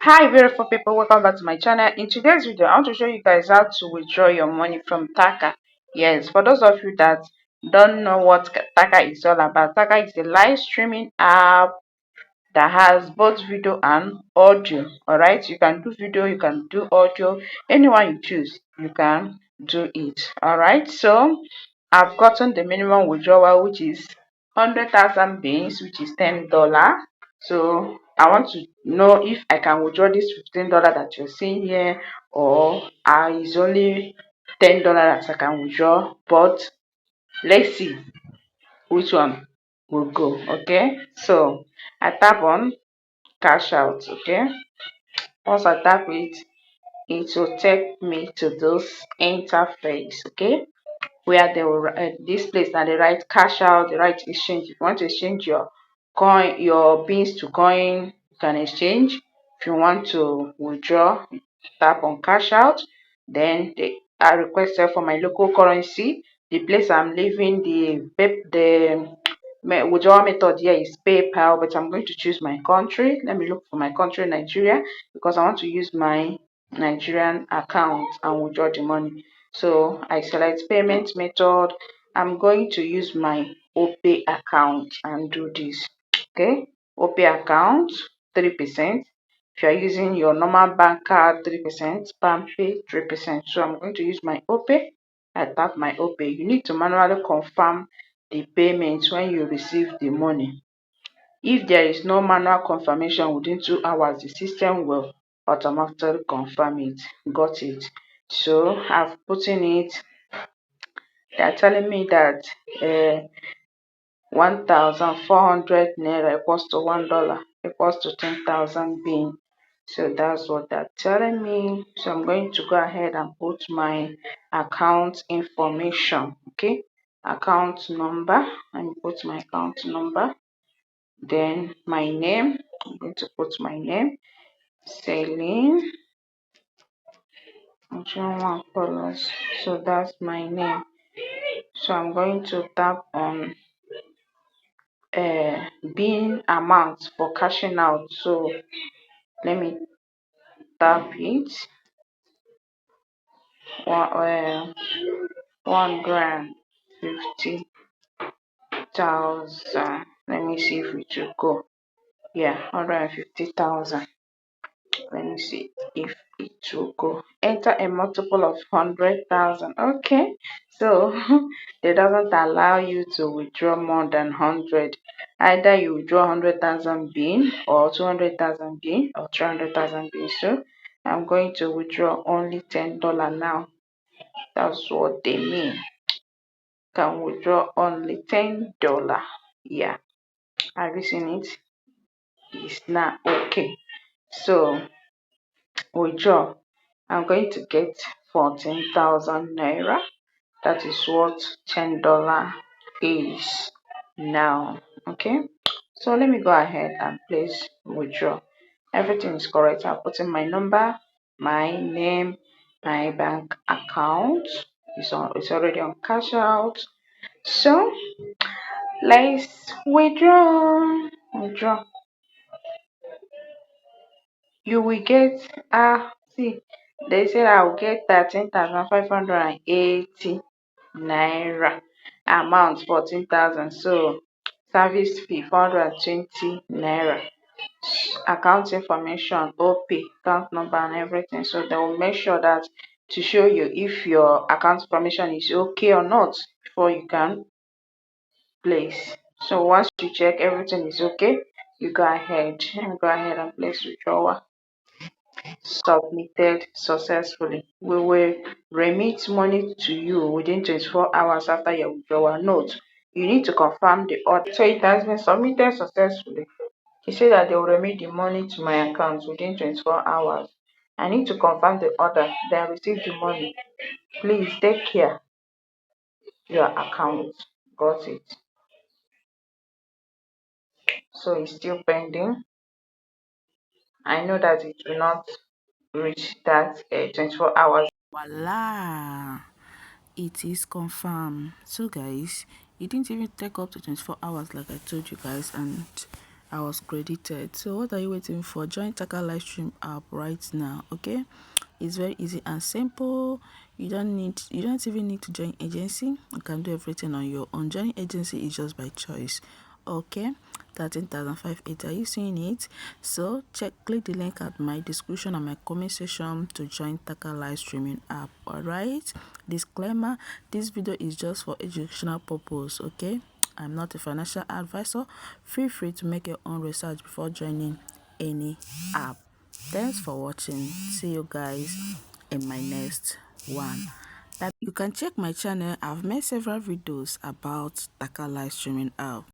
Hi beautiful people, welcome back to my channel. In today's video I want to show you guys how to withdraw your money from Taka. Yes, for those of you that don't know what Taka is all about, Taka is a live streaming app that has both video and audio. All right, you can do video, you can do audio, anyone you choose you can do it. All right, so I've gotten the minimum withdrawal, which is 100,000 beans, which is $10. So I want to know if I can withdraw this $15 that you're seeing here, or is only $10 that I can withdraw. But let's see which one will go. Okay, so I tap on cash out. Okay, once I tap it, it will take me to this interface. Okay, where they will this place that they write cash out, the right exchange. If you want to exchange your coin, your beans to coin, you can exchange. If you want to withdraw, tap on cash out. Then I requested for my local currency. The place I'm living, the withdrawal method here is PayPal, but I'm going to choose my country. Let me look for my country, Nigeria, because I want to use my Nigerian account and withdraw the money. So I select payment method. I'm going to use my OPay account and do this. Okay, OPay account 3%. If you are using your normal bank card, 3%, PalmPay 3%. So I'm going to use my OPay. I tap my OPay. You need to manually confirm the payment when you receive the money. If there is no manual confirmation within 2 hours, the system will automatically confirm it. Got it? So I've put in it. They're telling me that 1,400 naira equals to $1 equals to 10,000 bean. So that's what they're telling me. So I'm going to go ahead and put my account information. Okay, account number. Let me put my account number. Then my name. I'm going to put my name. Celine. So that's my name. So I'm going to tap on bean amount for cashing out. So let me tap it. 150,000. Let me see if it will go. Yeah, 150,000. Let me see if it will go. Enter a multiple of 100,000. Okay, so it doesn't allow you to withdraw more than 100. Either you withdraw 100,000 bean, or 200,000 bean, or 300,000 bean. So I'm going to withdraw only $10 now. That's what they mean. Can withdraw only $10. Yeah, have you seen it? It's not okay. So withdraw. I'm going to get 14,000 naira. That is what $10 is now. Okay, so let me go ahead and place withdraw. Everything is correct. I'll put in my number, my name, my bank account. It's already on cash out. So let's withdraw. You will get see, they said I will get 13,580 naira. Amount 14,000. So service fee 420 naira. Account information, OP, account number and everything. So they will make sure that to show you if your account information is okay or not before you can place. So once you check everything is okay, you go ahead and place withdrawal. Submitted successfully. We will remit money to you within 24 hours after your withdrawal. Note, you need to confirm the order. So it has been submitted successfully. He said that they will remit the money to my account within 24 hours. I need to confirm the order, then receive the money. Please take care your account. Got it? So it's still pending. I know that it will not reach that 24 hours. Voila, it is confirmed. So guys, it didn't even take up to 24 hours like I told you guys, and I was credited. So what are you waiting for? Join Taka live stream app right now. Okay, it's very easy and simple. You don't even need to join agency. You can do everything on your own. Joining agency is just by choice. Okay, 13,580. Are you seeing it? So click the link at my description and my comment section to join Taka live streaming app. All right, disclaimer, this video is just for educational purpose. Okay, I'm not a financial advisor. Feel free to make your own research before joining any app. Thanks for watching. See you guys in my next one. You can check my channel. I've made several videos about Taka live streaming app.